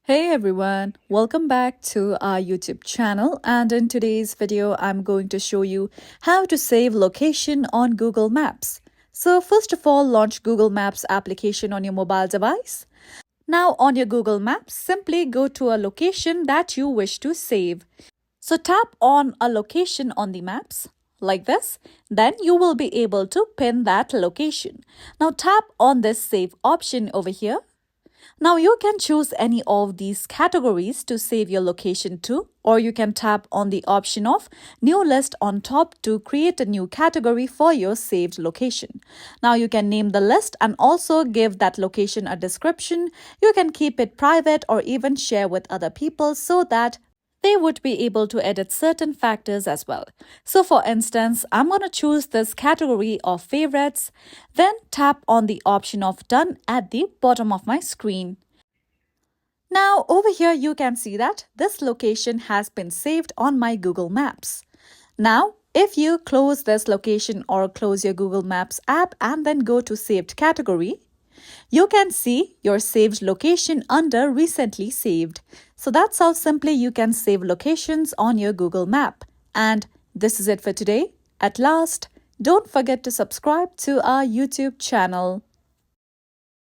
Hey everyone, welcome back to our YouTube channel, and in today's video I'm going to show you how to save location on Google Maps. So first of all, launch Google Maps application on your mobile device. Now on your Google Maps, simply go to a location that you wish to save. So tap on a location on the maps like this, then you will be able to pin that location. Now tap on this save option over here. Now you can choose any of these categories to save your location to, or you can tap on the option of new list on top to create a new category for your saved location. Now you can name the list and also give that location a description. You can keep it private or even share with other people so that they would be able to edit certain factors as well. So for instance, I'm going to choose this category of favorites, then tap on the option of done at the bottom of my screen. Now over here you can see that this location has been saved on my Google Maps. Now if you close this location or close your Google Maps app and then go to saved category, you can see your saved location under recently saved. So that's how simply you can save locations on your Google Map. And this is it for today. At last, don't forget to subscribe to our YouTube channel.